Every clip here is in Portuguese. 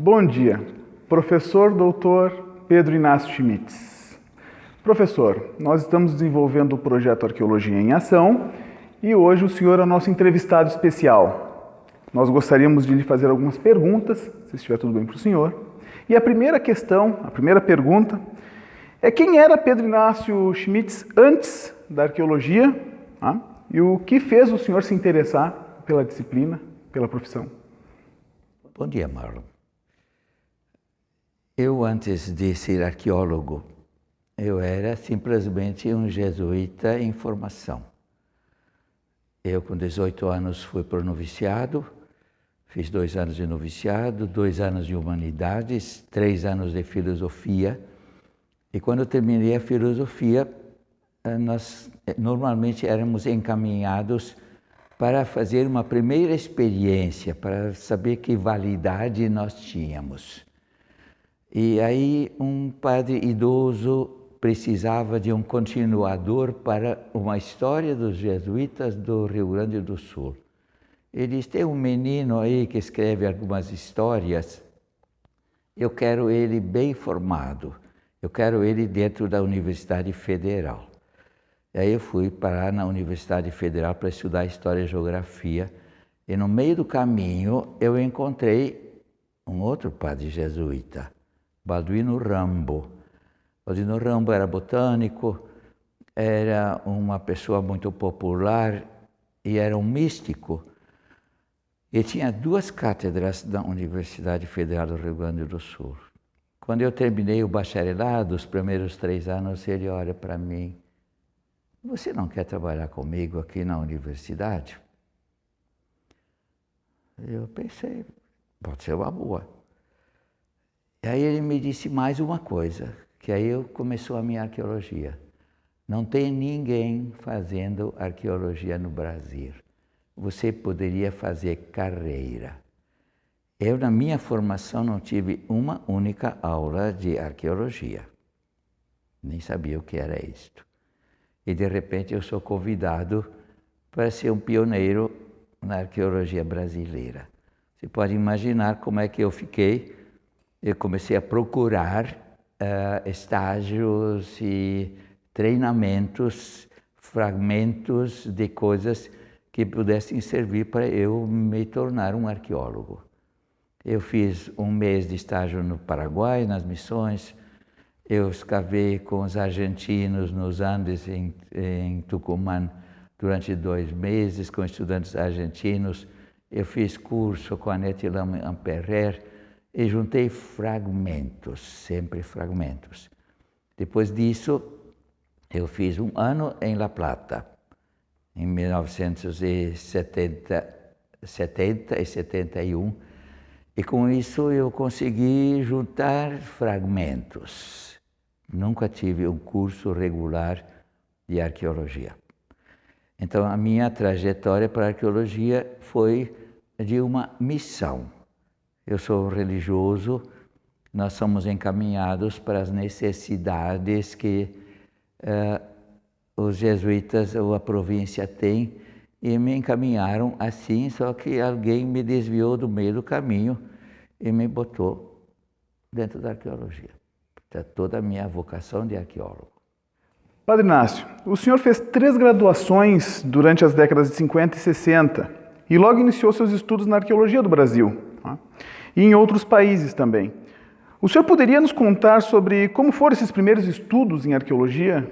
Bom dia, professor doutor Pedro Inácio Schmitz. Professor, nós estamos desenvolvendo o projeto Arqueologia em Ação e hoje o senhor é o nosso entrevistado especial. Nós gostaríamos de lhe fazer algumas perguntas, se estiver tudo bem para o senhor. E a primeira pergunta é quem era Pedro Inácio Schmitz antes da arqueologia, e o que fez o senhor se interessar pela disciplina, pela profissão? Bom dia, Marlon. Eu, antes de ser arqueólogo, eu era simplesmente um jesuíta em formação. Eu, com 18 anos, fui para o noviciado, fiz 2 anos de noviciado, 2 anos de humanidades, 3 anos de filosofia. E quando eu terminei a filosofia, nós normalmente éramos encaminhados para fazer uma primeira experiência, para saber que validade nós tínhamos. E aí um padre idoso precisava de um continuador para uma história dos jesuítas do Rio Grande do Sul. Ele disse, tem um menino aí que escreve algumas histórias, eu quero ele bem formado, eu quero ele dentro da Universidade Federal. E aí eu fui parar na Universidade Federal para estudar História e Geografia, e no meio do caminho eu encontrei um outro padre jesuíta, Balduino Rambo. Balduino Rambo era botânico, era uma pessoa muito popular e era um místico. E tinha 2 cátedras da Universidade Federal do Rio Grande do Sul. Quando eu terminei o bacharelado, os primeiros 3 anos, ele olha para mim, você não quer trabalhar comigo aqui na universidade? Eu pensei, pode ser uma boa. E aí ele me disse mais uma coisa, que aí começou a minha arqueologia. Não tem ninguém fazendo arqueologia no Brasil. Você poderia fazer carreira. Eu, na minha formação, não tive uma única aula de arqueologia. Nem sabia o que era isto. E, de repente, eu sou convidado para ser um pioneiro na arqueologia brasileira. Você pode imaginar como é que eu fiquei. Eu comecei a procurar estágios e treinamentos, fragmentos de coisas que pudessem servir para eu me tornar um arqueólogo. Eu fiz 1 mês de estágio no Paraguai, nas missões. Eu escavei com os argentinos nos Andes, em Tucumã, durante 2 meses, com estudantes argentinos. Eu fiz curso com a Annette Lamperrer e juntei fragmentos, sempre fragmentos. Depois disso, eu fiz 1 ano em La Plata, em 1970 e 71, e com isso eu consegui juntar fragmentos. Nunca tive um curso regular de arqueologia. Então, a minha trajetória para a arqueologia foi de uma missão. Eu sou religioso, nós somos encaminhados para as necessidades que os jesuítas ou a província tem, e me encaminharam assim, só que alguém me desviou do meio do caminho e me botou dentro da arqueologia. Toda a minha vocação de arqueólogo. Padre Inácio, o senhor fez 3 graduações durante as décadas de 50 e 60 e logo iniciou seus estudos na arqueologia do Brasil, e em outros países também. O senhor poderia nos contar sobre como foram esses primeiros estudos em arqueologia?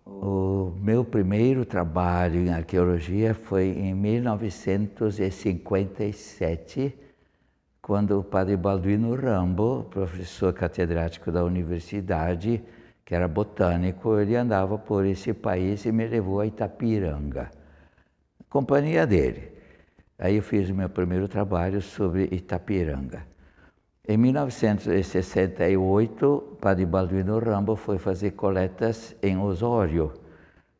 O meu primeiro trabalho em arqueologia foi em 1957, quando o padre Balduino Rambo, professor catedrático da universidade, que era botânico, ele andava por esse país e me levou a Itapiranga, companhia dele. Aí eu fiz o meu primeiro trabalho sobre Itapiranga. Em 1968, o padre Balduino Rambo foi fazer coletas em Osório.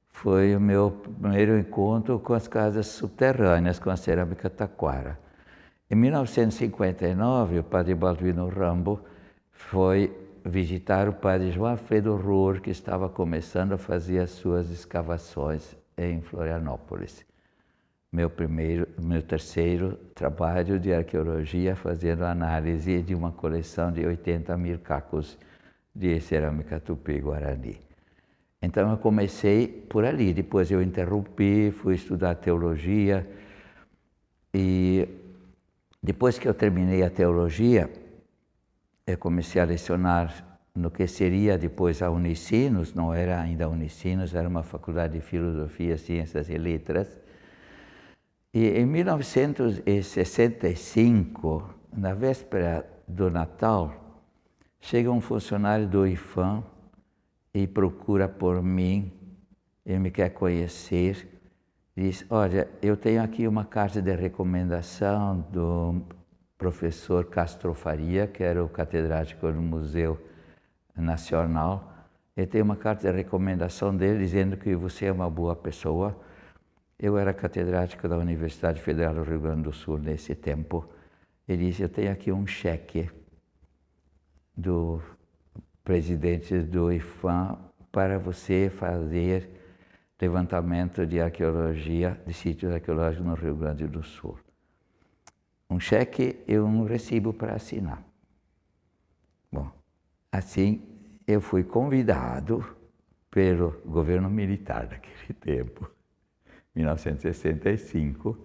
Foi o meu primeiro encontro com as casas subterrâneas, com a cerâmica taquara. Em 1959, o padre Balduino Rambo foi visitar o padre João Alfredo Rohr, que estava começando a fazer as suas escavações em Florianópolis. meu terceiro trabalho de arqueologia, fazendo análise de uma coleção de 80.000 cacos de cerâmica tupi-guarani. Então eu comecei por ali, depois eu interrompi, fui estudar teologia e depois que eu terminei a teologia, eu comecei a lecionar no que seria depois a Unicinos, não era ainda a Unicinos, era uma faculdade de Filosofia, Ciências e Letras. E em 1965, na véspera do Natal, chega um funcionário do IPHAN e procura por mim, ele me quer conhecer, diz, olha, eu tenho aqui uma carta de recomendação do professor Castro Faria, que era o catedrático do Museu Nacional. Eu tenho uma carta de recomendação dele dizendo que você é uma boa pessoa. Eu era catedrático da Universidade Federal do Rio Grande do Sul nesse tempo. Ele disse, eu tenho aqui um cheque do presidente do IPHAN para você fazer levantamento de arqueologia, de sítios arqueológicos no Rio Grande do Sul. Um cheque e um recibo para assinar. Bom, assim eu fui convidado pelo governo militar daquele tempo, 1965,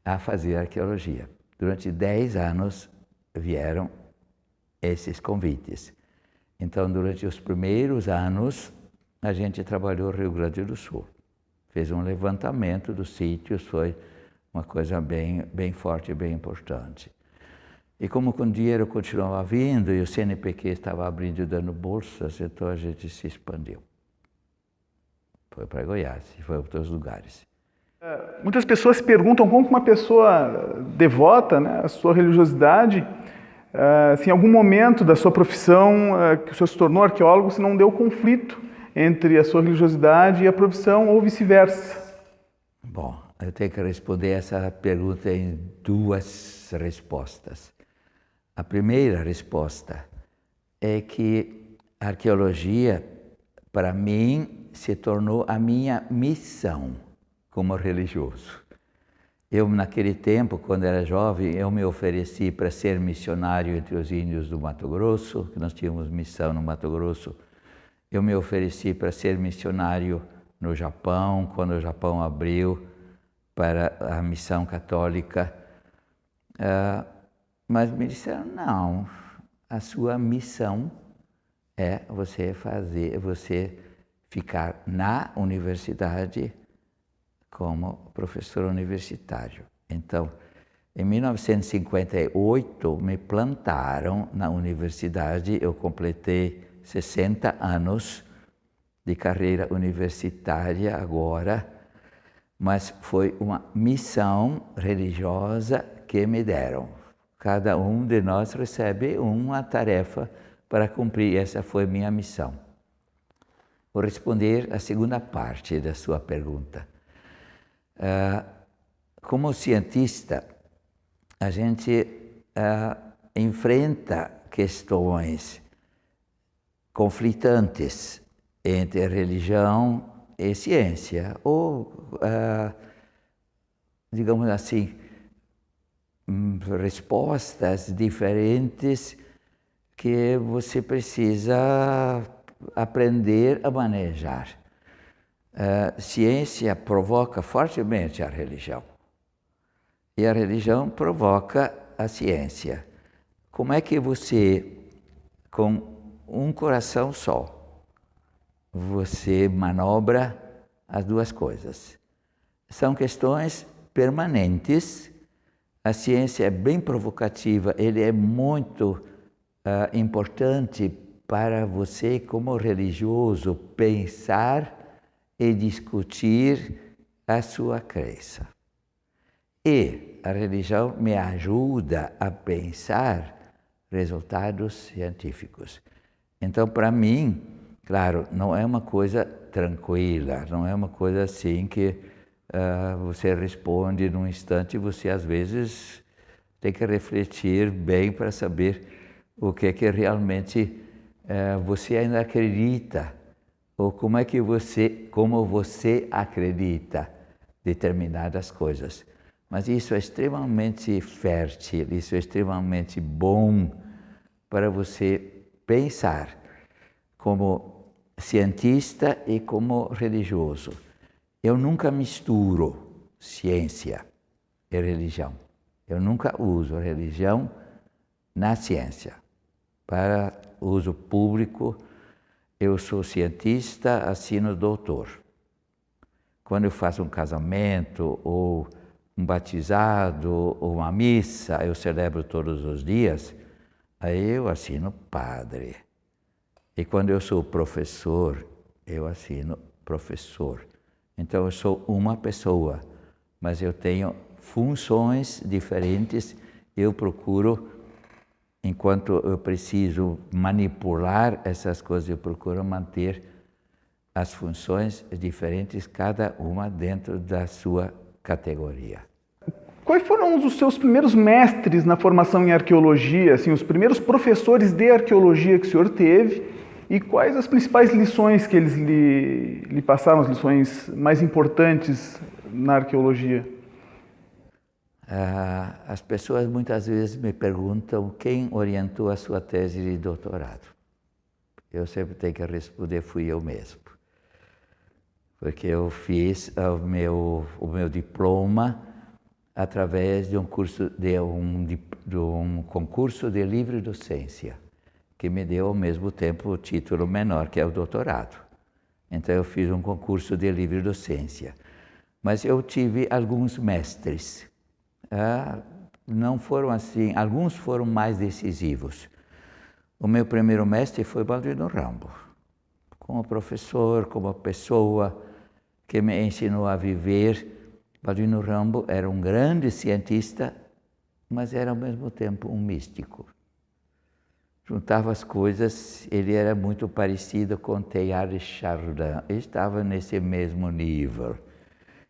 a fazer arqueologia. Durante 10 anos vieram esses convites. Então, durante os primeiros anos, a gente trabalhou no Rio Grande do Sul. Fez um levantamento dos sítios, foi uma coisa bem forte e bem importante. E como com o dinheiro continuava vindo e o CNPq estava abrindo e dando bolsas, então a gente se expandiu. Foi para Goiás e foi para outros lugares. Muitas pessoas se perguntam como uma pessoa devota, né, a sua religiosidade, se em algum momento da sua profissão, que o senhor se tornou arqueólogo, se não deu conflito entre a sua religiosidade e a profissão ou vice-versa. Bom, eu tenho que responder essa pergunta em 2 respostas. A primeira resposta é que a arqueologia, para mim, se tornou a minha missão como religioso. Eu, naquele tempo, quando era jovem, eu me ofereci para ser missionário entre os índios do Mato Grosso, que nós tínhamos missão no Mato Grosso. Eu me ofereci para ser missionário no Japão, quando o Japão abriu para a missão católica. Mas me disseram, não, a sua missão é você ficar na universidade como professor universitário. Então, em 1958, me plantaram na universidade, eu completei 60 anos de carreira universitária agora, mas foi uma missão religiosa que me deram. Cada um de nós recebe uma tarefa para cumprir, essa foi minha missão. Vou responder a segunda parte da sua pergunta. Como cientista, a gente enfrenta questões conflitantes entre religião e ciência, ou, digamos assim, respostas diferentes que você precisa aprender a manejar. Ciência provoca fortemente a religião e a religião provoca a ciência. Como é que você, com um coração só, você manobra as duas coisas? São questões permanentes. A ciência é bem provocativa, ele é muito importante para você, como religioso, pensar e discutir a sua crença. E a religião me ajuda a pensar resultados científicos. Então, para mim, claro, não é uma coisa tranquila, não é uma coisa assim que você responde num instante, você às vezes tem que refletir bem para saber o que é que realmente você ainda acredita, ou como você acredita. determinadas coisas. Mas isso é extremamente fértil, isso é extremamente bom para você pensar como cientista e como religioso. Eu nunca misturo ciência e religião. Eu nunca uso religião na ciência. Para uso público, eu sou cientista, assino doutor. Quando eu faço um casamento, ou um batizado, ou uma missa, eu celebro todos os dias, aí eu assino padre. E quando eu sou professor, eu assino professor. Então eu sou uma pessoa, mas eu tenho funções diferentes. Eu procuro, enquanto eu preciso manipular essas coisas, eu procuro manter as funções diferentes, cada uma dentro da sua categoria. Quais foram os seus primeiros mestres na formação em arqueologia, assim, os primeiros professores de arqueologia que o senhor teve, e quais as principais lições que eles lhe passaram, as lições mais importantes na arqueologia? As pessoas muitas vezes me perguntam quem orientou a sua tese de doutorado. Eu sempre tenho que responder, fui eu mesmo. Porque eu fiz o meu diploma através de um concurso de livre docência, que me deu ao mesmo tempo o título menor, que é o doutorado. Então eu fiz um concurso de livre docência. Mas eu tive alguns mestres. Não foram assim, alguns foram mais decisivos. O meu primeiro mestre foi Balduino Rambo, como professor, como pessoa que me ensinou a viver. Balduino Rambo era um grande cientista, mas era ao mesmo tempo um místico. Juntava as coisas, ele era muito parecido com Teilhard de Chardin, estava nesse mesmo nível.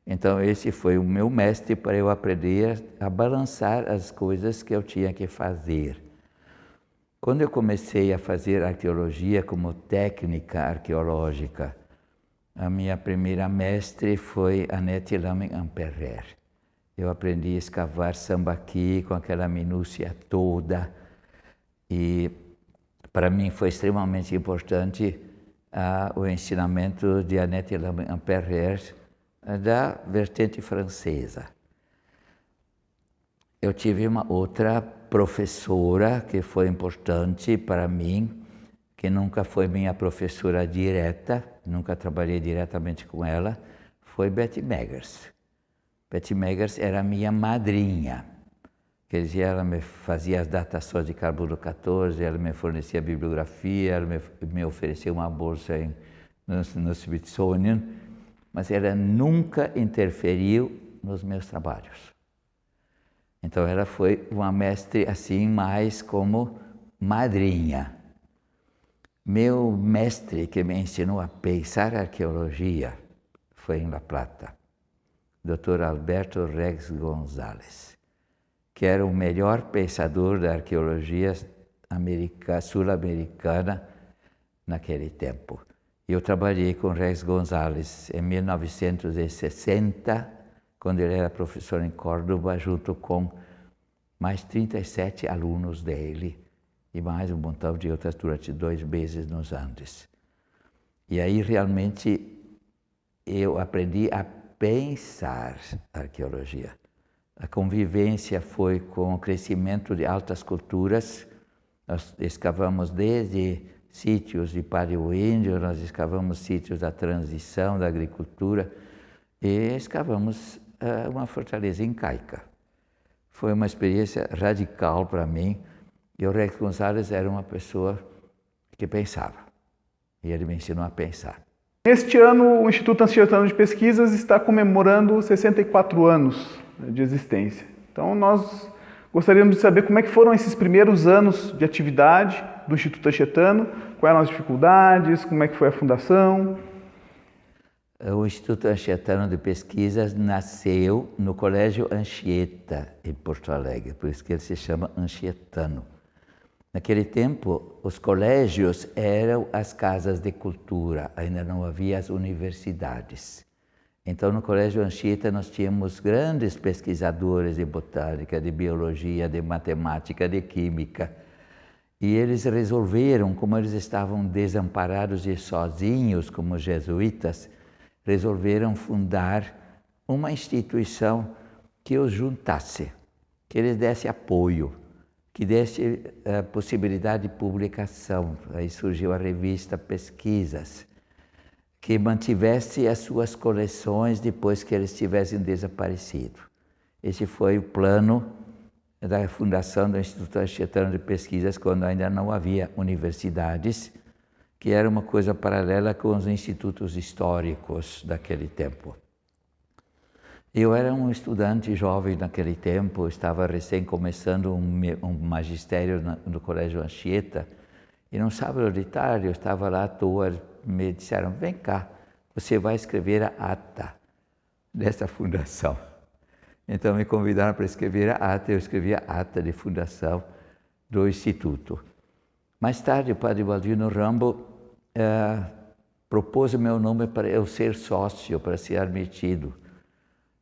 Então esse foi o meu mestre para eu aprender a balançar as coisas que eu tinha que fazer. Quando eu comecei a fazer arqueologia como técnica arqueológica, a minha primeira mestre foi Annette Lamming-Amperrer. Eu aprendi a escavar sambaqui com aquela minúcia toda, e para mim foi extremamente importante o ensinamento de Annette Lamming-Amperrer da vertente francesa. Eu tive uma outra professora que foi importante para mim, que nunca foi minha professora direta, nunca trabalhei diretamente com ela, foi Betty Meggers. Betty Meggers era minha madrinha. Quer dizer, ela me fazia as datações de carbono 14, ela me fornecia bibliografia, ela me oferecia uma bolsa no Smithsonian, mas ela nunca interferiu nos meus trabalhos. Então ela foi uma mestre assim, mais como madrinha. Meu mestre que me ensinou a pensar arqueologia foi em La Plata, Dr. Alberto Rex González, que era o melhor pensador da arqueologia sul-americana naquele tempo. Eu trabalhei com Rex González em 1960, quando ele era professor em Córdoba, junto com mais 37 alunos dele e mais um montão de outras durante 2 meses nos Andes. E aí realmente eu aprendi a pensar a arqueologia. A convivência foi com o crescimento de altas culturas. Nós escavamos desde sítios de paleoíndio, nós escavamos sítios da transição da agricultura e escavamos uma fortaleza incaica. Foi uma experiência radical para mim. E o Rex González era uma pessoa que pensava, e ele me ensinou a pensar. Neste ano, o Instituto Anchietano de Pesquisas está comemorando 64 anos de existência. Então, nós gostaríamos de saber como é que foram esses primeiros anos de atividade do Instituto Anchietano, quais eram as dificuldades, como é que foi a fundação. O Instituto Anchietano de Pesquisas nasceu no Colégio Anchieta, em Porto Alegre, por isso que ele se chama Anchietano. Naquele tempo, os colégios eram as casas de cultura, ainda não havia as universidades. Então, no Colégio Anchieta, nós tínhamos grandes pesquisadores de botânica, de biologia, de matemática, de química. E eles resolveram, como eles estavam desamparados e sozinhos, como jesuítas, resolveram fundar uma instituição que os juntasse, que eles desse apoio, que desse a possibilidade de publicação. Aí surgiu a revista Pesquisas, que mantivesse as suas coleções depois que eles tivessem desaparecido. Esse foi o plano da fundação do Instituto Anchetano de Pesquisas, quando ainda não havia universidades, que era uma coisa paralela com os institutos históricos daquele tempo. Eu era um estudante jovem naquele tempo, estava recém começando um magistério no Colégio Anchieta, e num sábado de tarde eu estava lá à toa, me disseram, vem cá, você vai escrever a ata dessa fundação. Então me convidaram para escrever a ata, eu escrevi a ata de fundação do Instituto. Mais tarde o padre Baldino Rambo propôs o meu nome para eu ser sócio, para ser admitido.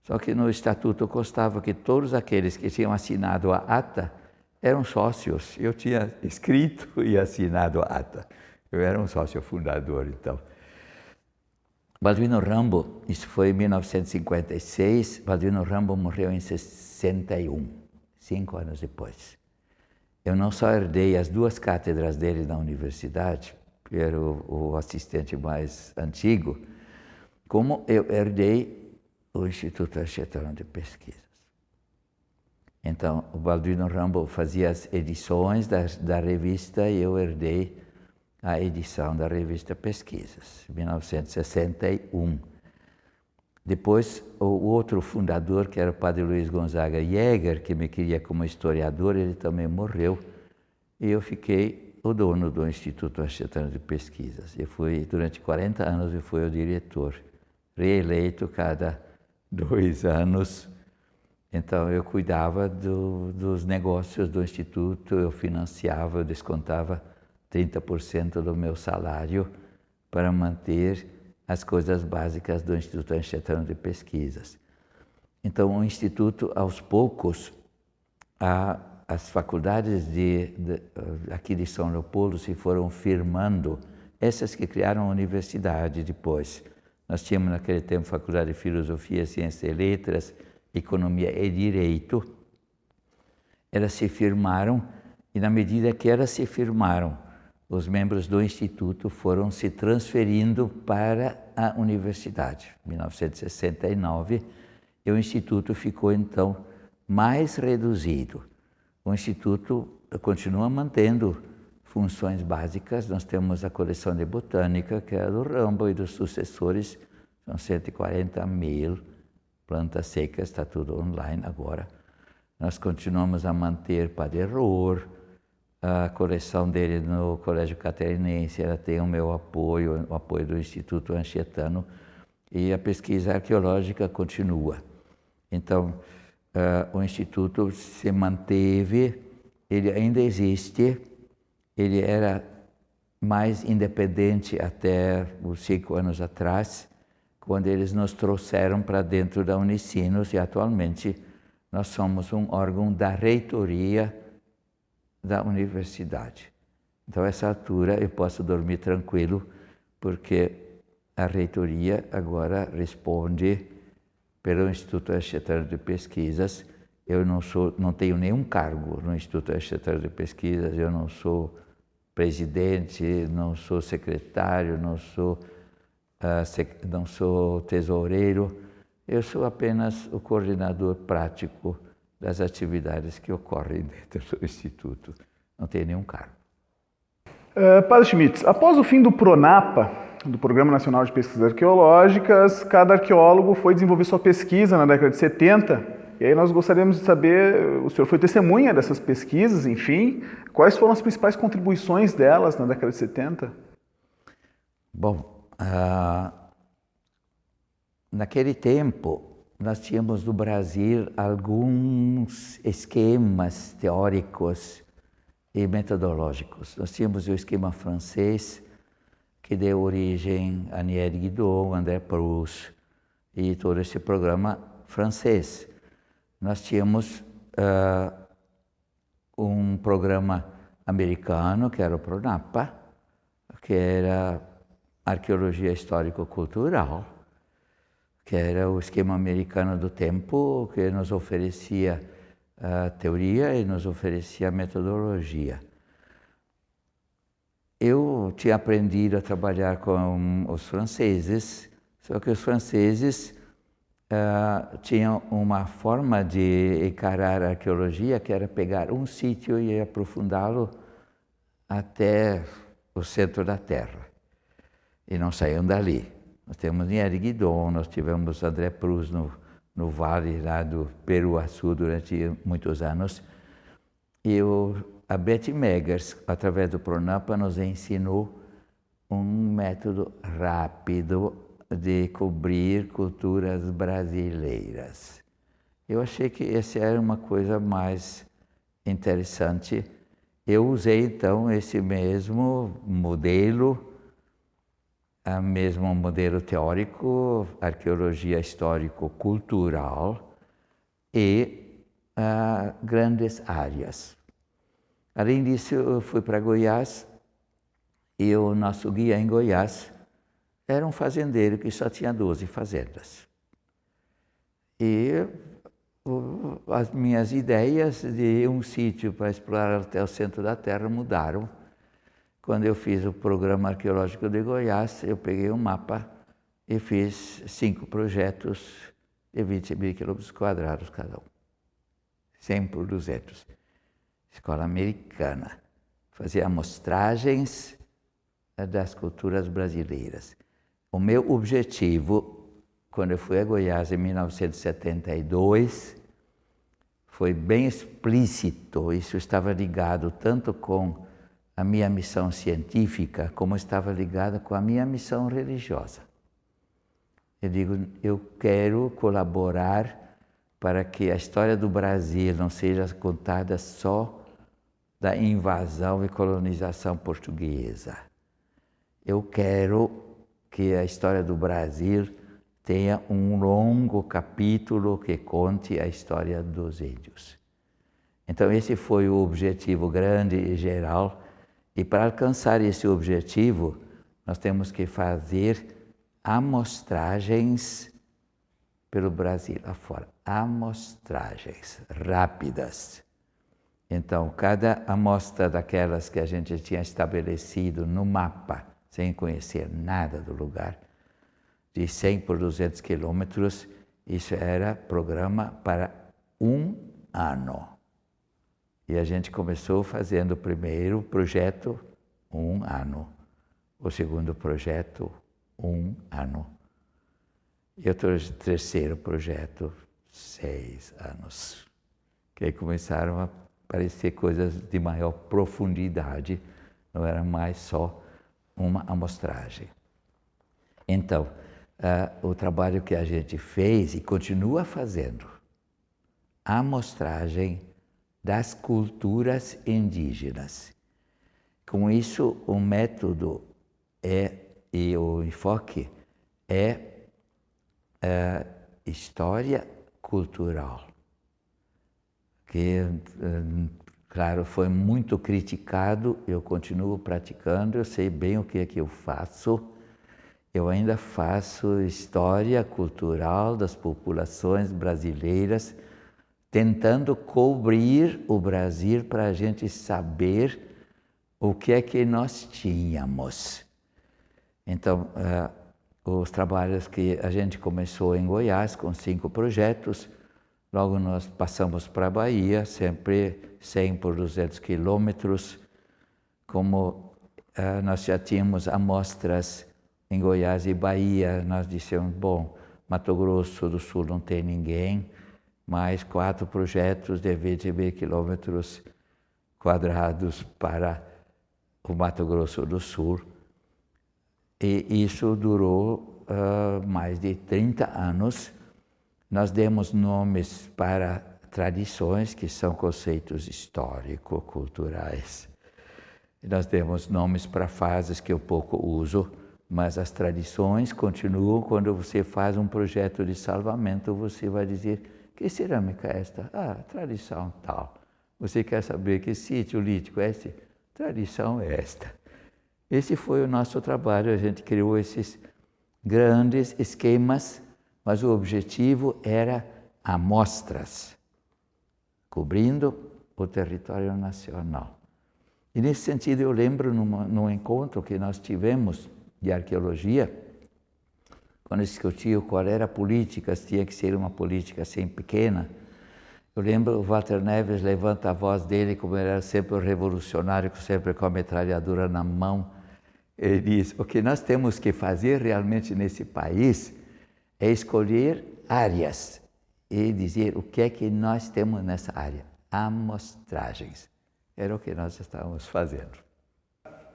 Só que no estatuto constava que todos aqueles que tinham assinado a ata eram sócios. Eu tinha escrito e assinado a ata. Eu era um sócio fundador, então. Baldino Rambo, isso foi em 1956, Baldino Rambo morreu em 61, 5 anos depois. Eu não só herdei as 2 cátedras dele na universidade, que era o assistente mais antigo, como eu herdei o Instituto Anchetano de Pesquisas. Então, o Baldino Rambo fazia as edições da revista e eu herdei a edição da revista Pesquisas, 1961. Depois, o outro fundador, que era o padre Luiz Gonzaga Jäger, que me queria como historiador, ele também morreu, e eu fiquei o dono do Instituto Anchetano de Pesquisas. Durante 40 anos, eu fui o diretor, reeleito cada 2 anos. Então, eu cuidava dos negócios do Instituto, eu financiava, eu descontava 30% do meu salário para manter as coisas básicas do Instituto Anchetano de Pesquisas. Então, o Instituto, aos poucos, as faculdades aqui de São Leopoldo se foram firmando, essas que criaram a universidade depois. Nós tínhamos naquele tempo Faculdade de Filosofia, Ciências e Letras, Economia e Direito. Elas se firmaram e, na medida que elas se firmaram, os membros do Instituto foram se transferindo para a universidade. Em 1969, e o Instituto ficou, então, mais reduzido. O Instituto continua mantendo funções básicas. Nós temos a coleção de botânica, que é do Rambo e dos sucessores, são 140.000 plantas secas, está tudo online agora. Nós continuamos a manter Padre Rohr, a coleção dele no Colégio Catarinense, ela tem o meu apoio, o apoio do Instituto Anchetano, e a pesquisa arqueológica continua. Então, o Instituto se manteve, ele ainda existe, ele era mais independente até os 5 anos atrás, quando eles nos trouxeram para dentro da Unicinos, e atualmente nós somos um órgão da reitoria da universidade. Então, a essa altura, eu posso dormir tranquilo, porque a reitoria agora responde pelo Instituto Anchetano de Pesquisas. Eu não tenho nenhum cargo no Instituto Anchetano de Pesquisas, eu não sou presidente, não sou secretário, não sou tesoureiro, eu sou apenas o coordenador prático das atividades que ocorrem dentro do Instituto. Não tenho nenhum cargo. Padre Schmitz, após o fim do PRONAPA, do Programa Nacional de Pesquisas Arqueológicas, cada arqueólogo foi desenvolver sua pesquisa na década de 70. E aí nós gostaríamos de saber, o senhor foi testemunha dessas pesquisas, enfim, quais foram as principais contribuições delas na década de 70? Bom, naquele tempo, nós tínhamos no Brasil alguns esquemas teóricos e metodológicos. Nós tínhamos o esquema francês, que deu origem a Nied Guidon, André Proust, e todo esse programa francês. Nós tínhamos um programa americano, que era o PRONAPA, que era Arqueologia Histórico-Cultural, que era o esquema americano do tempo, que nos oferecia a teoria e nos oferecia a metodologia. Eu tinha aprendido a trabalhar com os franceses, só que os franceses tinham uma forma de encarar a arqueologia que era pegar um sítio e aprofundá-lo até o centro da Terra. E não saíam dali. Nós temos Nieri Guidon, nós tivemos André Proust no vale lá do Peruaçu durante muitos anos. E a Betty Meggers, através do PRONAPA, nos ensinou um método rápido de cobrir culturas brasileiras. Eu achei que essa era uma coisa mais interessante. Eu usei então esse mesmo modelo teórico, arqueologia histórico-cultural e grandes áreas. Além disso, eu fui para Goiás e o nosso guia em Goiás era um fazendeiro que só tinha 12 fazendas. E as minhas ideias de um sítio para explorar até o centro da Terra mudaram. Quando eu fiz o Programa Arqueológico de Goiás, eu peguei um mapa e fiz 5 projetos de 20 mil quilômetros quadrados cada um. 100 por 200. Escola americana. Fazia amostragens das culturas brasileiras. O meu objetivo, quando eu fui a Goiás em 1972, foi bem explícito. Isso estava ligado tanto com a minha missão científica, como estava ligada com a minha missão religiosa. Eu digo, eu quero colaborar para que a história do Brasil não seja contada só da invasão e colonização portuguesa. Eu quero que a história do Brasil tenha um longo capítulo que conte a história dos índios. Então esse foi o objetivo grande e geral. E para alcançar esse objetivo, nós temos que fazer amostragens pelo Brasil afora. Amostragens rápidas. Então, cada amostra daquelas que a gente tinha estabelecido no mapa, sem conhecer nada do lugar, de 100 por 200 quilômetros, isso era programa para 1 ano. E a gente começou fazendo o primeiro projeto, 1 ano. O segundo projeto, 1 ano. E o terceiro projeto, 6 anos. Que aí começaram a aparecer coisas de maior profundidade, não era mais só uma amostragem. Então, o trabalho que a gente fez e continua fazendo, a amostragem das culturas indígenas. Com isso, o método e o enfoque é história cultural, que, claro, foi muito criticado, eu continuo praticando, eu sei bem o que é que eu faço. Eu ainda faço história cultural das populações brasileiras, tentando cobrir o Brasil para a gente saber o que é que nós tínhamos. Então, os trabalhos que a gente começou em Goiás com 5 projetos, logo nós passamos para a Bahia, sempre 100 por 200 quilômetros. Como nós já tínhamos amostras em Goiás e Bahia, nós dissemos, bom, Mato Grosso do Sul não tem ninguém, mais 4 projetos de 20 mil quilômetros quadrados para o Mato Grosso do Sul. E isso durou mais de 30 anos. Nós demos nomes para tradições, que são conceitos histórico-culturais. Nós demos nomes para fases que eu pouco uso, mas as tradições continuam. Quando você faz um projeto de salvamento, você vai dizer: que cerâmica é esta? Ah, tradição tal. Você quer saber que sítio lítico é este? Tradição é esta. Esse foi o nosso trabalho, a gente criou esses grandes esquemas, mas o objetivo era amostras, cobrindo o território nacional. E nesse sentido eu lembro num encontro que nós tivemos de arqueologia, quando discutiu qual era a política, se tinha que ser uma política assim pequena. Eu lembro o Walter Neves levanta a voz dele, como ele era sempre um revolucionário, sempre com a metralhadora na mão. Ele diz: o que nós temos que fazer realmente nesse país é escolher áreas e dizer o que é que nós temos nessa área. Amostragens. Era o que nós estávamos fazendo.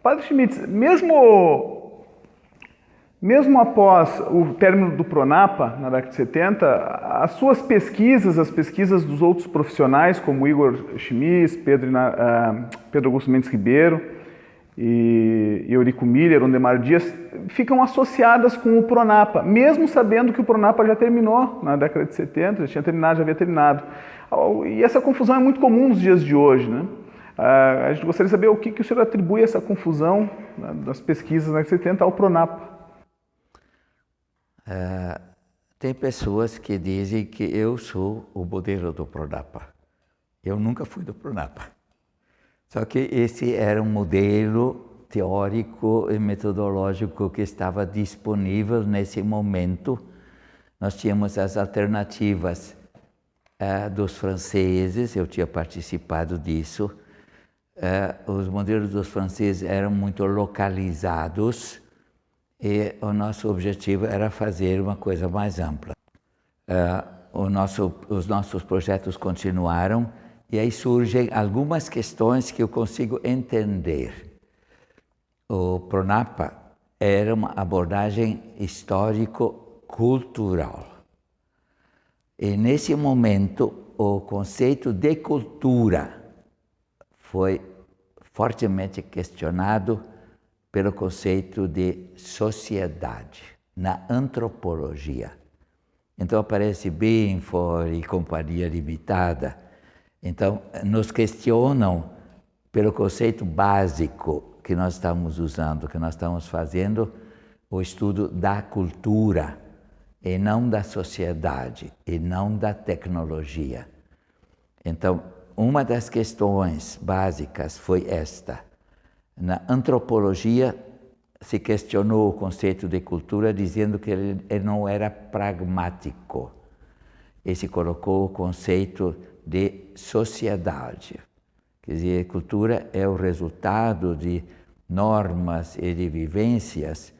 Padre Schmitz, mesmo após o término do Pronapa, na década de 70, as suas pesquisas, as pesquisas dos outros profissionais, como Igor Schmitz, Pedro Augusto Mendes Ribeiro e Eurico Miller, Ondemar Dias, ficam associadas com o Pronapa, mesmo sabendo que o Pronapa já terminou na década de 70, já havia terminado. E essa confusão é muito comum nos dias de hoje, né? A gente gostaria de saber o que o senhor atribui essa confusão, né, das pesquisas na década de 70 ao Pronapa. Tem pessoas que dizem que eu sou o modelo do Pronapa. Eu nunca fui do Pronapa. Só que esse era um modelo teórico e metodológico que estava disponível nesse momento. Nós tínhamos as alternativas dos franceses, eu tinha participado disso. Os modelos dos franceses eram muito localizados e o nosso objetivo era fazer uma coisa mais ampla. Os nossos projetos continuaram e aí surgem algumas questões que eu consigo entender. O Pronapa era uma abordagem histórico-cultural. E nesse momento, o conceito de cultura foi fortemente questionado pelo conceito de sociedade, na antropologia. Então aparece Binford e Companhia Limitada. Então nos questionam pelo conceito básico que nós estamos usando, que nós estamos fazendo o estudo da cultura, e não da sociedade, e não da tecnologia. Então, uma das questões básicas foi esta. Na antropologia, se questionou o conceito de cultura, dizendo que ele não era pragmático. E se colocou o conceito de sociedade. Quer dizer, cultura é o resultado de normas e de vivências,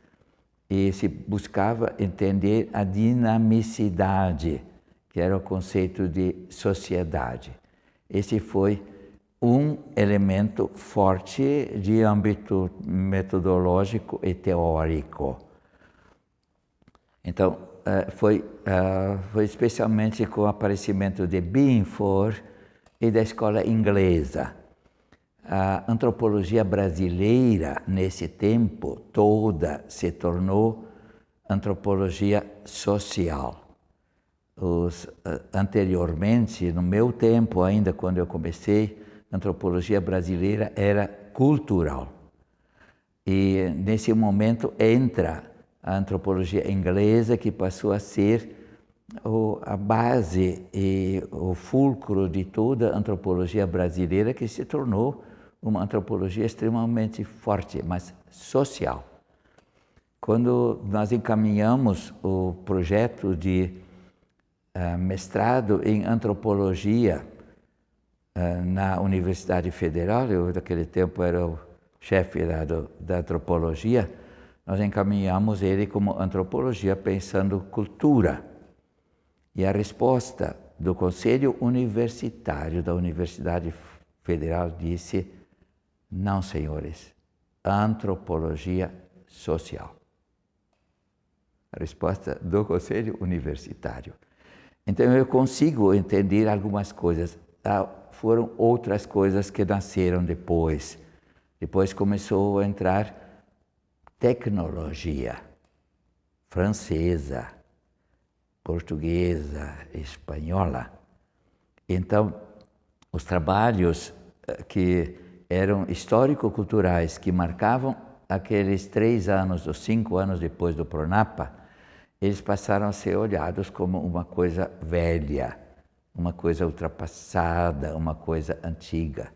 e se buscava entender a dinamicidade, que era o conceito de sociedade. Esse foi um elemento forte de âmbito metodológico e teórico. Então, foi especialmente com o aparecimento de Binford e da escola inglesa. A antropologia brasileira, nesse tempo, toda se tornou antropologia social. Anteriormente, no meu tempo ainda, quando eu comecei, a antropologia brasileira era cultural. E nesse momento entra a antropologia inglesa, que passou a ser a base e o fulcro de toda a antropologia brasileira, que se tornou uma antropologia extremamente forte, mas social. Quando nós encaminhamos o projeto de mestrado em antropologia na Universidade Federal, eu naquele tempo era o chefe da antropologia, nós encaminhamos ele como antropologia pensando cultura. E a resposta do Conselho Universitário da Universidade Federal disse: não, senhores, antropologia social. A resposta do Conselho Universitário. Então eu consigo entender algumas coisas. Foram outras coisas que nasceram depois. Depois começou a entrar tecnologia francesa, portuguesa, espanhola. Então, os trabalhos que eram histórico-culturais, que marcavam aqueles 3 anos ou 5 anos depois do Pronapa, eles passaram a ser olhados como uma coisa velha, uma coisa ultrapassada, uma coisa antiga,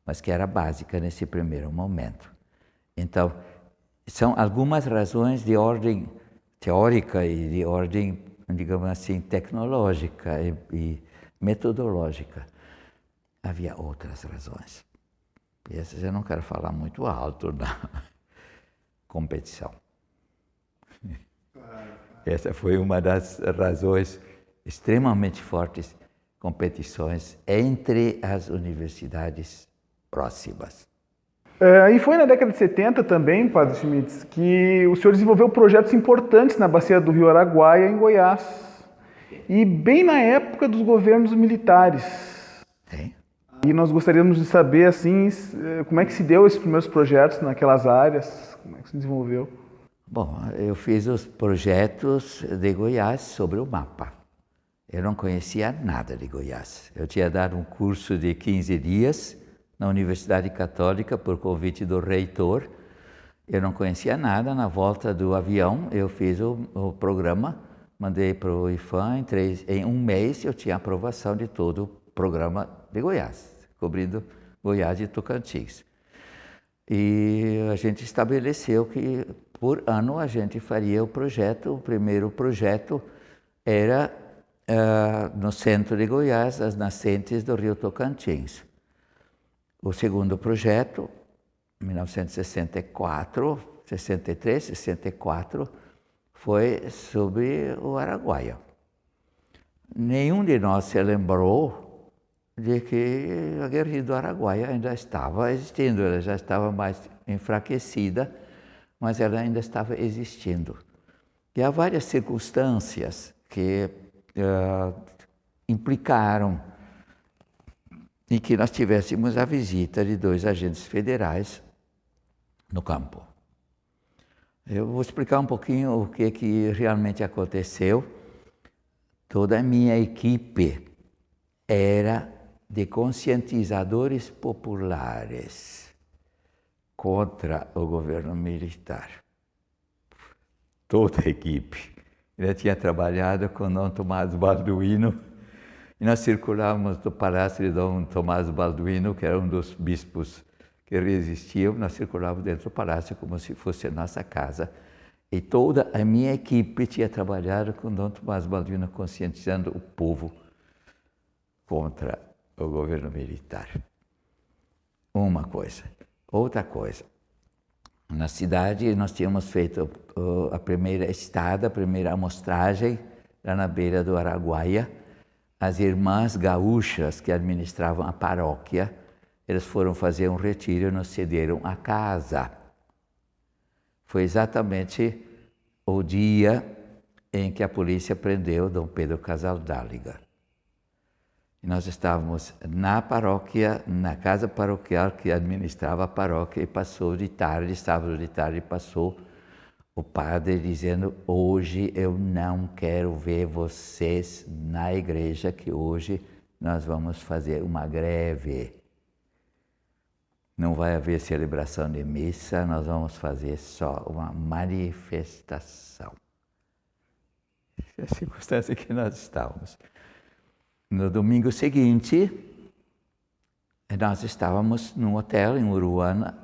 mas que era básica nesse primeiro momento. Então, são algumas razões de ordem teórica e de ordem, digamos assim, tecnológica e metodológica. Havia outras razões. E essas eu não quero falar muito alto na competição. Essa foi uma das razões extremamente fortes, competições entre as universidades próximas. E foi na década de 70 também, Padre Schmitz, que o senhor desenvolveu projetos importantes na bacia do Rio Araguaia, em Goiás. E bem na época dos governos militares. Sim. E nós gostaríamos de saber, assim, como é que se deu esses primeiros projetos naquelas áreas, como é que se desenvolveu? Bom, eu fiz os projetos de Goiás sobre o mapa. Eu não conhecia nada de Goiás. Eu tinha dado um curso de 15 dias na Universidade Católica por convite do reitor. Eu não conhecia nada. Na volta do avião, eu fiz o programa, mandei para o IFAM. Em 1 mês, eu tinha aprovação de todo o programa de Goiás, cobrindo Goiás e Tocantins. E a gente estabeleceu que, por ano, a gente faria o projeto. O primeiro projeto era no centro de Goiás, as nascentes do Rio Tocantins. O segundo projeto, 1964, 63, 64, foi sobre o Araguaia. Nenhum de nós se lembrou de que a guerrilha do Araguaia ainda estava existindo. Ela já estava mais enfraquecida, mas ela ainda estava existindo. E há várias circunstâncias que implicaram em que nós tivéssemos a visita de 2 agentes federais no campo. Eu vou explicar um pouquinho o que realmente aconteceu. Toda a minha equipe era de conscientizadores populares contra o governo militar. Toda a equipe. Eu tinha trabalhado com Dom Tomás Balduino e nós circulávamos do palácio de Dom Tomás Balduino, que era um dos bispos que resistiam. Nós circulávamos dentro do palácio como se fosse a nossa casa. E toda a minha equipe tinha trabalhado com Dom Tomás Balduino, conscientizando o povo contra o governo militar. Uma coisa. Outra coisa. Na cidade, nós tínhamos feito a primeira estada, a primeira amostragem, lá na beira do Araguaia. As irmãs gaúchas que administravam a paróquia, elas foram fazer um retiro e nos cederam a casa. Foi exatamente o dia em que a polícia prendeu Dom Pedro Casaldáliga. E nós estávamos na paróquia, na casa paroquial que administrava a paróquia, e passou de tarde, sábado de tarde, passou o padre dizendo: hoje eu não quero ver vocês na igreja, que hoje nós vamos fazer uma greve. Não vai haver celebração de missa, nós vamos fazer só uma manifestação. Essa é a circunstância que nós estávamos. No domingo seguinte, nós estávamos num hotel em Uruana.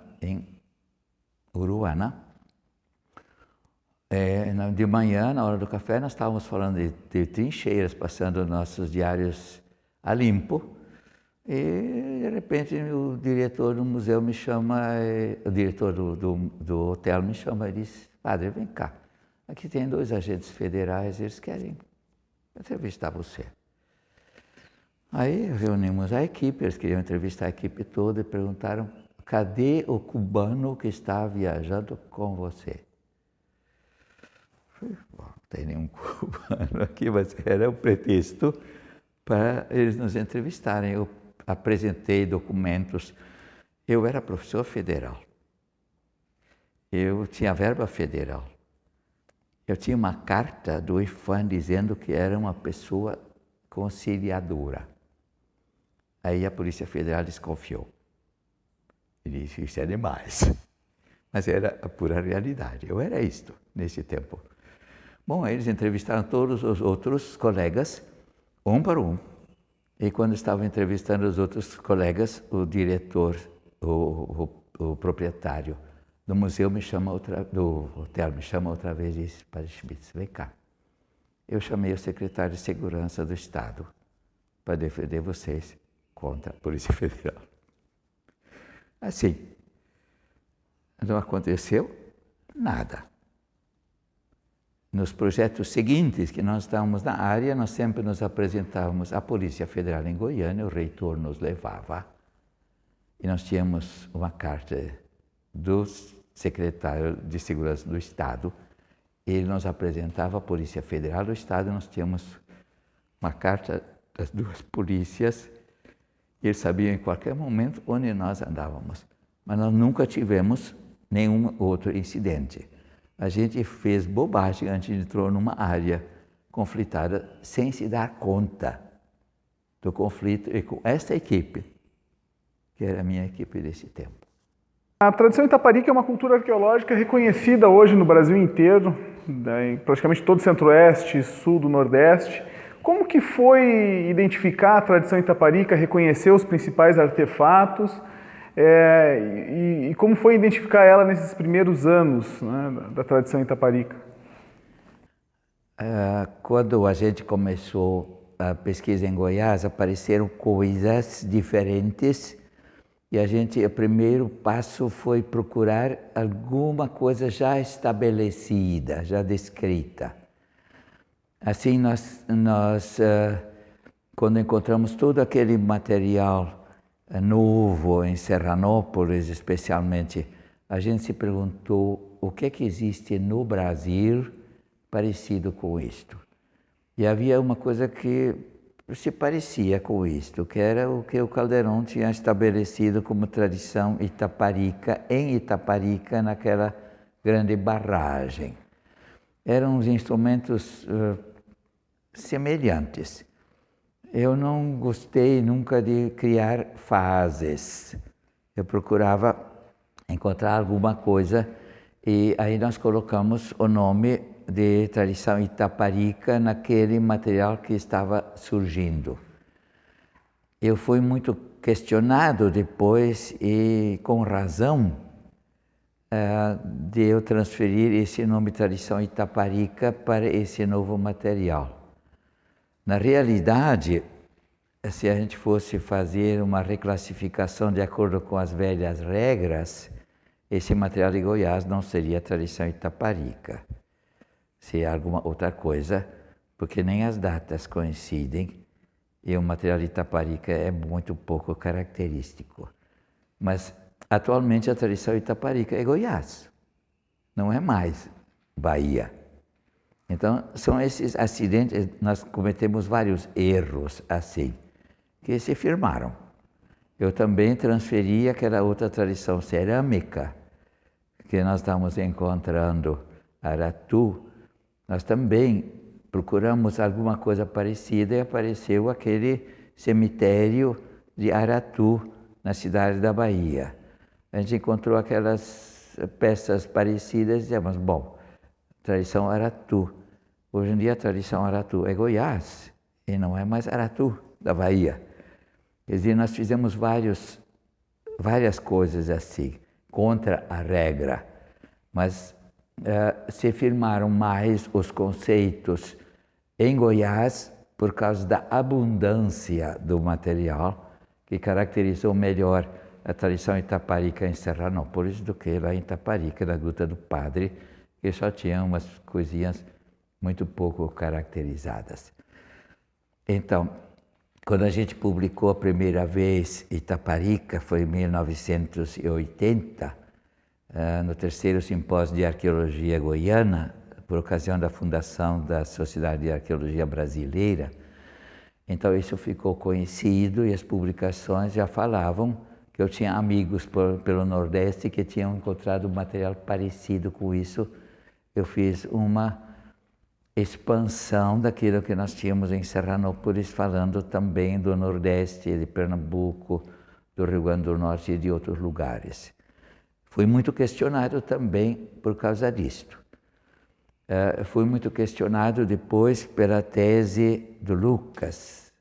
De manhã, na hora do café, nós estávamos falando de trincheiras, passando nossos diários a limpo. E, de repente, o diretor do museu me chama, o diretor do hotel me chama e diz: padre, vem cá, aqui tem 2 agentes federais, eles querem entrevistar você. Aí reunimos a equipe, eles queriam entrevistar a equipe toda e perguntaram: cadê o cubano que está viajando com você? Eu falei: bom, não tem nenhum cubano aqui, mas era o pretexto para eles nos entrevistarem. Eu apresentei documentos. Eu era professor federal. eu tinha verba federal. Eu tinha uma carta do IPHAN dizendo que era uma pessoa conciliadora. Aí a Polícia Federal desconfiou. E disse, isso é demais. Mas era a pura realidade. Eu era isto nesse tempo. Bom, eles entrevistaram todos os outros colegas, um por um. E quando estavam entrevistando os outros colegas, o diretor, o proprietário do museu do hotel me chama outra vez e disse, Padre Schmitz, vem cá. Eu chamei o secretário de Segurança do Estado para defender vocês contra a Polícia Federal. Assim, não aconteceu nada. Nos projetos seguintes que nós estávamos na área, nós sempre nos apresentávamos à Polícia Federal em Goiânia, o reitor nos levava e nós tínhamos uma carta do secretário de Segurança do Estado. Ele nos apresentava à Polícia Federal do Estado, nós tínhamos uma carta das duas polícias, e eles sabiam em qualquer momento onde nós andávamos. Mas nós nunca tivemos nenhum outro incidente. A gente fez bobagem antes de entrar numa área conflitada sem se dar conta do conflito e com esta equipe, que era a minha equipe desse tempo. A tradição Itaparica é uma cultura arqueológica reconhecida hoje no Brasil inteiro, em praticamente todo o centro-oeste, sul do nordeste. Como que foi identificar a tradição Itaparica, reconhecer os principais artefatos e como foi identificar ela nesses primeiros anos, né, da tradição Itaparica? Quando a gente começou a pesquisa em Goiás, apareceram coisas diferentes. E o primeiro passo foi procurar alguma coisa já estabelecida, já descrita. Assim, quando encontramos todo aquele material novo em Serranópolis, especialmente, a gente se perguntou o que é que existe no Brasil parecido com isto. E havia uma coisa que se parecia com isto, que era o que o Caldeirão tinha estabelecido como tradição Itaparica, em Itaparica, naquela grande barragem. Eram uns instrumentos semelhantes. Eu não gostei nunca de criar fases. Eu procurava encontrar alguma coisa e aí nós colocamos o nome de tradição Itaparica naquele material que estava surgindo. Eu fui muito questionado depois e com razão de eu transferir esse nome tradição Itaparica para esse novo material. Na realidade, se a gente fosse fazer uma reclassificação de acordo com as velhas regras, esse material de Goiás não seria tradição Itaparica. Seria alguma outra coisa, porque nem as datas coincidem e o material de Itaparica é muito pouco característico. Mas, atualmente, a tradição Itaparica é Goiás, não é mais Bahia. Então, são esses acidentes, nós cometemos vários erros assim, que se firmaram. Eu também transferi aquela outra tradição cerâmica, que nós estamos encontrando Aratu. Nós também procuramos alguma coisa parecida e apareceu aquele cemitério de Aratu, na cidade da Bahia. A gente encontrou aquelas peças parecidas e dizemos, bom, tradição Aratu. Hoje em dia a tradição Aratu é Goiás e não é mais Aratu, da Bahia. Quer dizer, nós fizemos várias coisas assim, contra a regra, mas se firmaram mais os conceitos em Goiás por causa da abundância do material que caracterizou melhor a tradição Itaparica em Serranópolis do que lá em Itaparica, na Gruta do Padre, que só tinha umas coisinhas muito pouco caracterizadas. Então, quando a gente publicou a primeira vez Itaparica, foi em 1980, no terceiro simpósio de arqueologia goiana, por ocasião da fundação da Sociedade de Arqueologia Brasileira. Então isso ficou conhecido e as publicações já falavam que eu tinha amigos pelo Nordeste que tinham encontrado material parecido com isso. Eu fiz uma expansão daquilo que nós tínhamos em Serranópolis, falando também do Nordeste, de Pernambuco, do Rio Grande do Norte e de outros lugares. Fui muito questionado também por causa disto. Fui muito questionado depois pela tese do Lucas,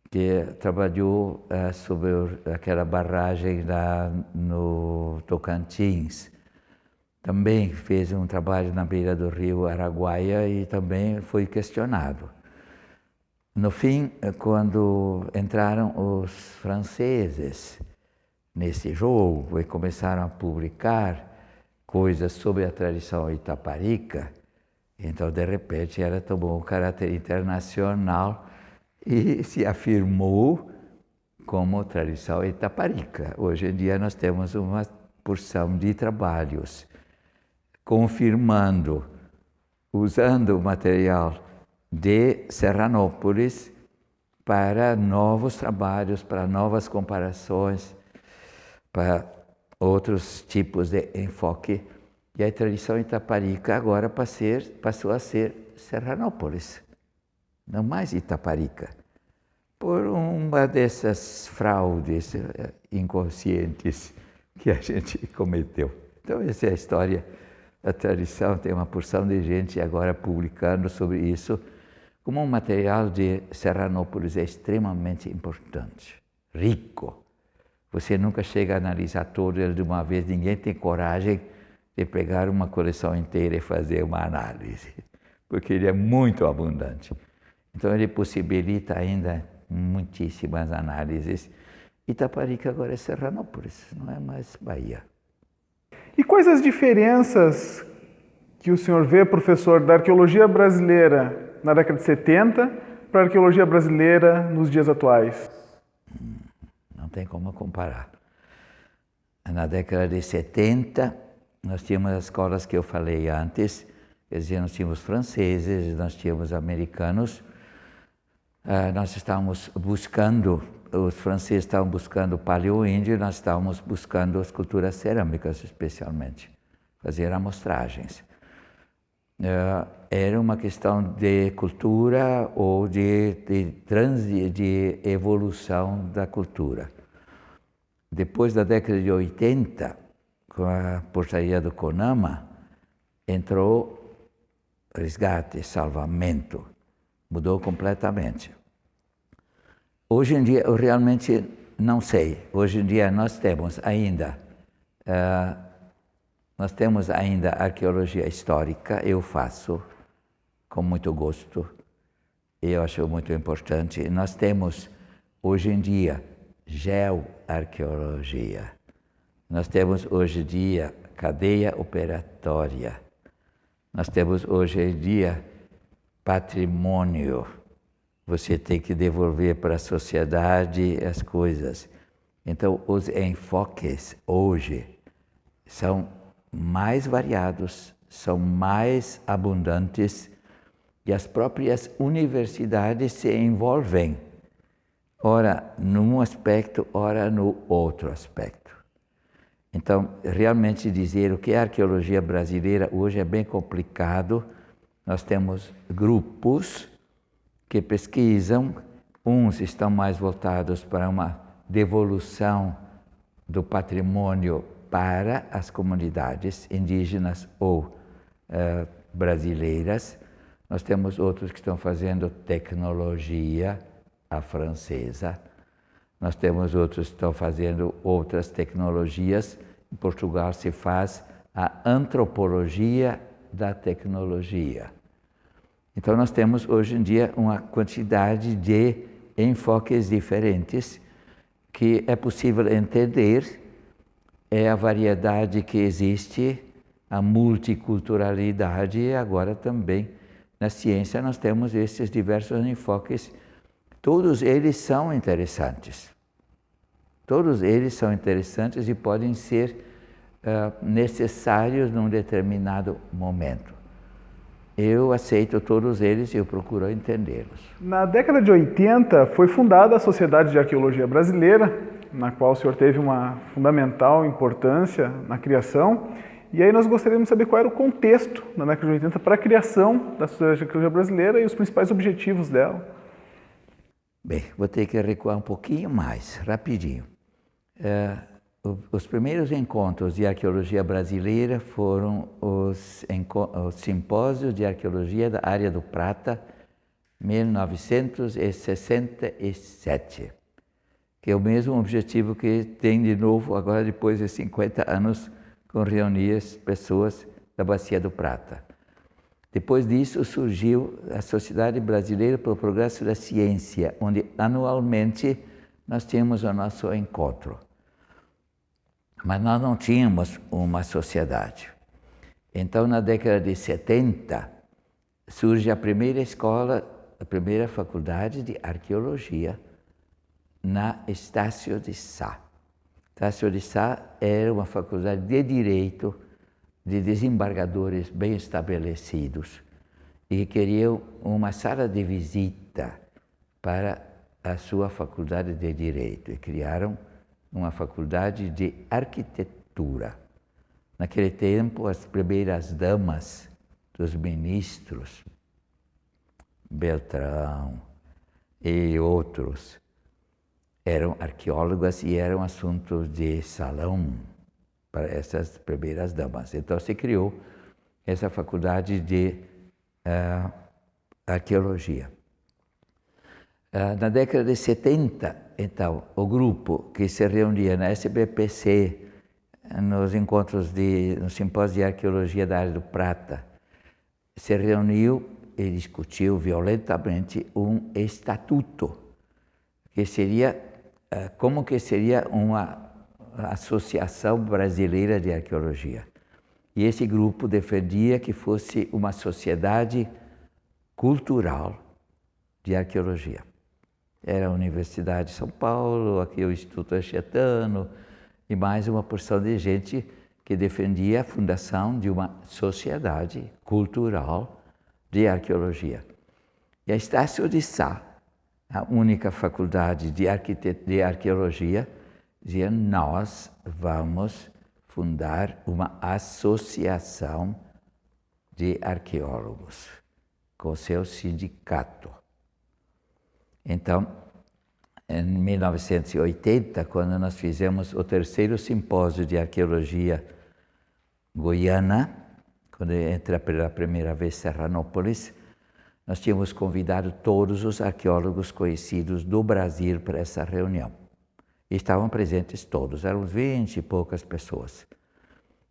que trabalhou sobre aquela barragem lá no Tocantins. Também fez um trabalho na beira do rio Araguaia e também foi questionado. No fim, quando entraram os franceses nesse jogo e começaram a publicar coisas sobre a tradição Itaparica, então de repente ela tomou um caráter internacional e se afirmou como tradição Itaparica. Hoje em dia nós temos uma porção de trabalhos confirmando, usando o material de Serranópolis para novos trabalhos, para novas comparações, para outros tipos de enfoque. E a tradição Itaparica agora passou a ser Serranópolis, não mais Itaparica, por uma dessas fraudes inconscientes que a gente cometeu. Então essa é a história. A tradição tem uma porção de gente agora publicando sobre isso. Como um material de Serranópolis é extremamente importante, rico. Você nunca chega a analisar todo ele de uma vez, ninguém tem coragem de pegar uma coleção inteira e fazer uma análise, porque ele é muito abundante. Então ele possibilita ainda muitíssimas análises. Itaparica agora é Serranópolis, não é mais Bahia. E quais as diferenças que o senhor vê, professor, da arqueologia brasileira na década de 70 para a arqueologia brasileira nos dias atuais? Não tem como comparar. Na década de 70, nós tínhamos as escolas que eu falei antes, quer dizer, nós tínhamos franceses, nós tínhamos americanos, nós estávamos buscando, os franceses estavam buscando o paleo-índio, nós estávamos buscando as culturas cerâmicas, especialmente, fazer amostragens. Era uma questão de cultura ou de evolução da cultura. Depois da década de 80, com a portaria do CONAMA, entrou resgate, salvamento, mudou completamente. Hoje em dia, eu realmente não sei. Hoje em dia nós temos ainda arqueologia histórica, eu faço com muito gosto, eu acho muito importante. Nós temos hoje em dia geoarqueologia, nós temos hoje em dia cadeia operatória, nós temos hoje em dia patrimônio. Você tem que devolver para a sociedade as coisas. Então, os enfoques hoje são mais variados, são mais abundantes e as próprias universidades se envolvem, ora num aspecto, ora no outro aspecto. Então, realmente dizer o que é arqueologia brasileira hoje é bem complicado. Nós temos grupos que pesquisam, uns estão mais voltados para uma devolução do patrimônio para as comunidades indígenas ou brasileiras. Nós temos outros que estão fazendo tecnologia, a francesa. Nós temos outros que estão fazendo outras tecnologias. Em Portugal se faz a antropologia da tecnologia. Então nós temos hoje em dia uma quantidade de enfoques diferentes que é possível entender, é a variedade que existe, a multiculturalidade e agora também na ciência nós temos esses diversos enfoques. Todos eles são interessantes. Todos eles são interessantes e podem ser necessários num determinado momento. Eu aceito todos eles e eu procuro entendê-los. Na década de 80 foi fundada a Sociedade de Arqueologia Brasileira na qual o senhor teve uma fundamental importância na criação. E aí nós gostaríamos de saber qual era o contexto na década de 80 para a criação da Sociedade de Arqueologia Brasileira e os principais objetivos dela. Bem, vou ter que recuar um pouquinho mais, rapidinho. Os primeiros encontros de arqueologia brasileira foram os simpósios de arqueologia da área do Prata, 1967, que é o mesmo objetivo que tem de novo agora depois de 50 anos, com reunir as pessoas da Bacia do Prata. Depois disso surgiu a Sociedade Brasileira para o Progresso da Ciência, onde anualmente nós tínhamos o nosso encontro. Mas nós não tínhamos uma sociedade. Então, na década de 70, surge a primeira escola, a primeira faculdade de arqueologia na Estácio de Sá. Estácio de Sá era uma faculdade de direito de desembargadores bem estabelecidos e queriam uma sala de visita para a sua faculdade de direito e criaram uma faculdade de arquitetura. Naquele tempo, as primeiras damas dos ministros, Beltrão e outros, eram arqueólogas e eram assuntos de salão para essas primeiras damas. Então se criou essa faculdade de arqueologia. Na década de 70, então, o grupo que se reunia na SBPC, nos encontros no simpósio de arqueologia da área do Prata, se reuniu e discutiu violentamente um estatuto, que seria, como que seria uma Associação Brasileira de Arqueologia. E esse grupo defendia que fosse uma sociedade cultural de arqueologia. Era a Universidade de São Paulo, aqui o Instituto Anchietano, e mais uma porção de gente que defendia a fundação de uma sociedade cultural de arqueologia. E a Estácio de Sá, a única faculdade de arqueologia, dizia: nós vamos fundar uma associação de arqueólogos com seu sindicato. Então, em 1980, quando nós fizemos o terceiro simpósio de arqueologia goiana, quando entra pela primeira vez Serranópolis, nós tínhamos convidado todos os arqueólogos conhecidos do Brasil para essa reunião. E estavam presentes todos, eram 20 e poucas pessoas.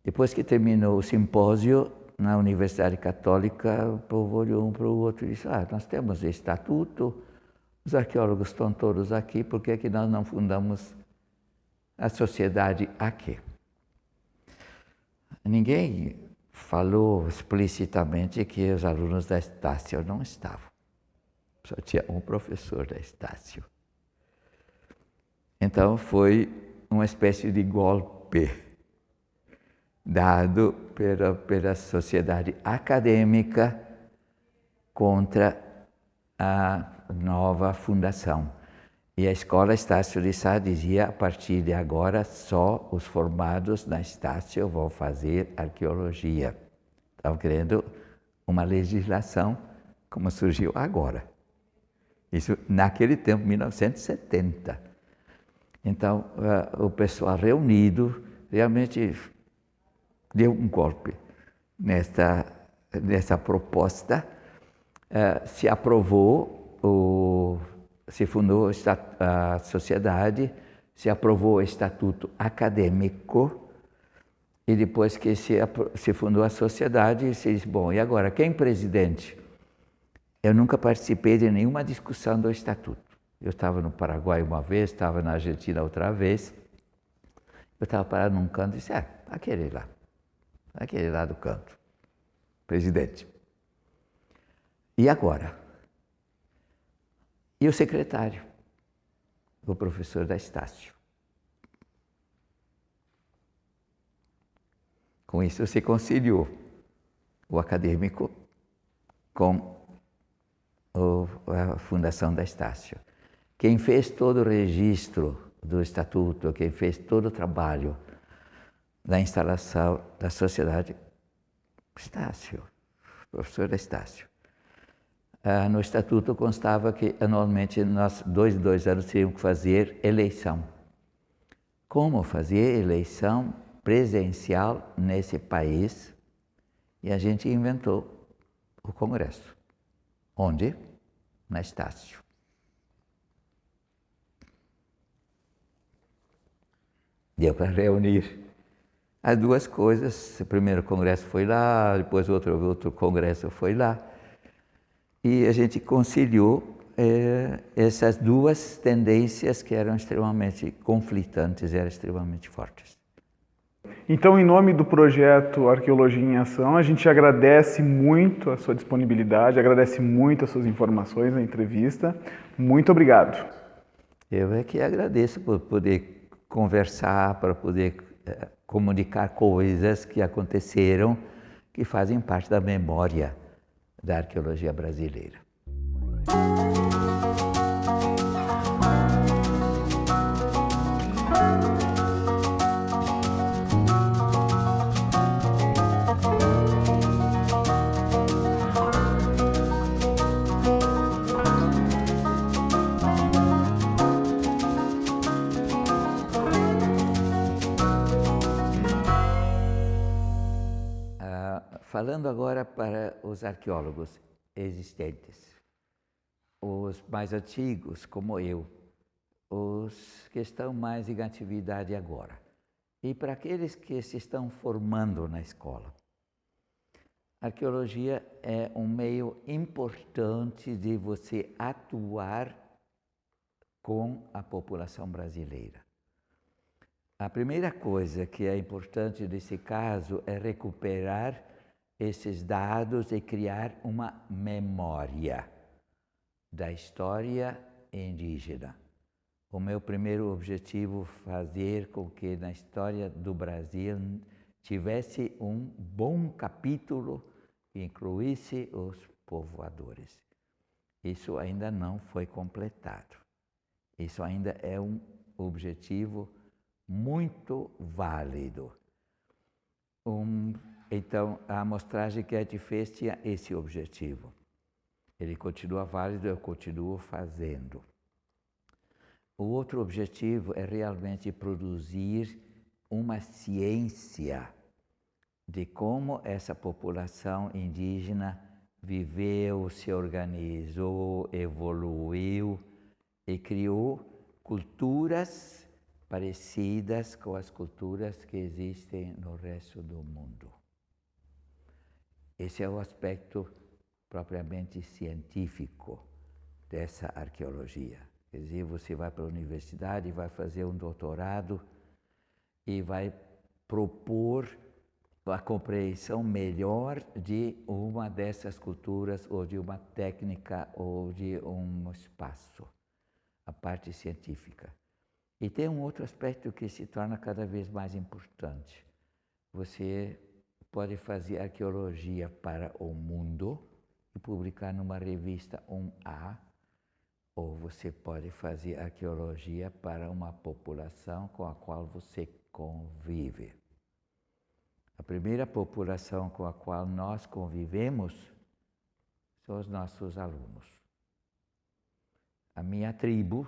Depois que terminou o simpósio, na Universidade Católica, o povo olhou um para o outro e disse: nós temos estatuto, os arqueólogos estão todos aqui, por que é que nós não fundamos a sociedade aqui? Ninguém falou explicitamente que os alunos da Estácio não estavam. Só tinha um professor da Estácio. Então foi uma espécie de golpe dado pela sociedade acadêmica contra a nova fundação. E a Escola Estácio de Sá dizia: a partir de agora só os formados na Estácio vão fazer arqueologia. Estavam querendo uma legislação como surgiu agora. Isso naquele tempo, 1970. Então, o pessoal reunido realmente deu um golpe nessa proposta. Se aprovou, se fundou a sociedade, se aprovou o estatuto acadêmico, e depois que se fundou a sociedade, se disse: bom, e agora, quem é presidente? Eu nunca participei de nenhuma discussão do estatuto. Eu estava no Paraguai uma vez, estava na Argentina outra vez. Eu estava parado num canto e disse: aquele lá do canto, presidente. E agora? E o secretário, o professor da Estácio. Com isso se conciliou o acadêmico com a fundação da Estácio. Quem fez todo o registro do Estatuto, quem fez todo o trabalho da instalação da sociedade, Estácio, professor Estácio. No Estatuto constava que anualmente nós, 2 em 2 anos, teríamos que fazer eleição. Como fazer eleição presencial nesse país? E a gente inventou o Congresso. Onde? Na Estácio. Deu para reunir as duas coisas. O primeiro congresso foi lá, depois outro congresso foi lá. E a gente conciliou essas duas tendências que eram extremamente conflitantes, eram extremamente fortes. Então, em nome do projeto Arqueologia em Ação, a gente agradece muito a sua disponibilidade, agradece muito as suas informações na entrevista. Muito obrigado. Eu é que agradeço por poder conversar, para poder comunicar coisas que aconteceram, que fazem parte da memória da arqueologia brasileira. Falando agora para os arqueólogos existentes, os mais antigos, como eu, os que estão mais em atividade agora, e para aqueles que se estão formando na escola. A arqueologia é um meio importante de você atuar com a população brasileira. A primeira coisa que é importante nesse caso é recuperar esses dados e criar uma memória da história indígena. O meu primeiro objetivo é fazer com que na história do Brasil tivesse um bom capítulo que incluísse os povoadores. Isso ainda não foi completado. Isso ainda é um objetivo muito válido. Então, a amostragem que a gente fez tinha esse objetivo. Ele continua válido, eu continuo fazendo. O outro objetivo é realmente produzir uma ciência de como essa população indígena viveu, se organizou, evoluiu e criou culturas parecidas com as culturas que existem no resto do mundo. Esse é o aspecto propriamente científico dessa arqueologia. Quer dizer, você vai para a universidade, vai fazer um doutorado e vai propor a compreensão melhor de uma dessas culturas ou de uma técnica ou de um espaço, a parte científica. E tem um outro aspecto que se torna cada vez mais importante. Você pode fazer arqueologia para o mundo e publicar numa revista 1A, ou você pode fazer arqueologia para uma população com a qual você convive. A primeira população com a qual nós convivemos são os nossos alunos. A minha tribo,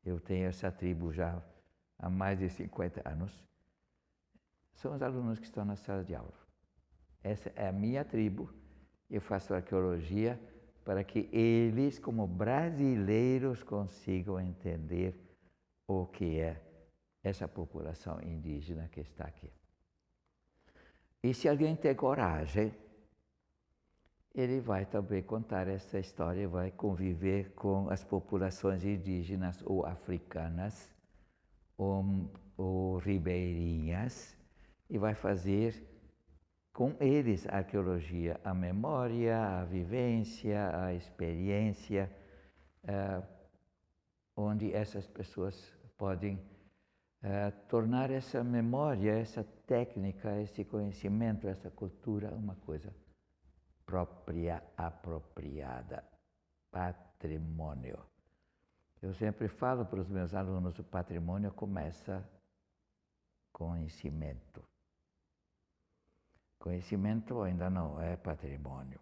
eu tenho essa tribo já há mais de 50 anos, são os alunos que estão na sala de aula. Essa é a minha tribo. Eu faço arqueologia para que eles, como brasileiros, consigam entender o que é essa população indígena que está aqui. E se alguém tem coragem, ele vai também contar essa história, vai conviver com as populações indígenas ou africanas ou ribeirinhas e vai fazer com eles a arqueologia, a memória, a vivência, a experiência, onde essas pessoas podem tornar essa memória, essa técnica, esse conhecimento, essa cultura uma coisa própria, apropriada, patrimônio. Eu sempre falo para os meus alunos, o patrimônio começa com conhecimento. Conhecimento ainda não é patrimônio.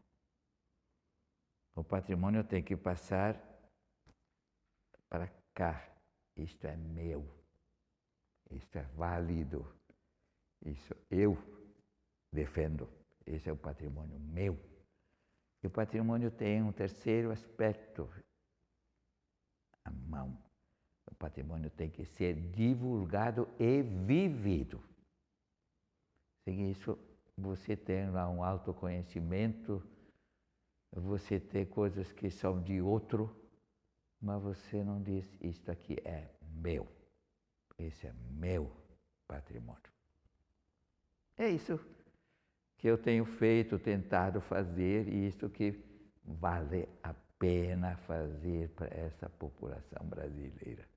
O patrimônio tem que passar para cá. Isto é meu. Isto é válido. Isso eu defendo. Esse é o patrimônio meu. E o patrimônio tem um terceiro aspecto. A mão. O patrimônio tem que ser divulgado e vivido. Sem isso, você tem lá um autoconhecimento, você tem coisas que são de outro, mas você não diz, isto aqui é meu. Esse é meu patrimônio. É isso que eu tenho feito, tentado fazer, e isso que vale a pena fazer para essa população brasileira.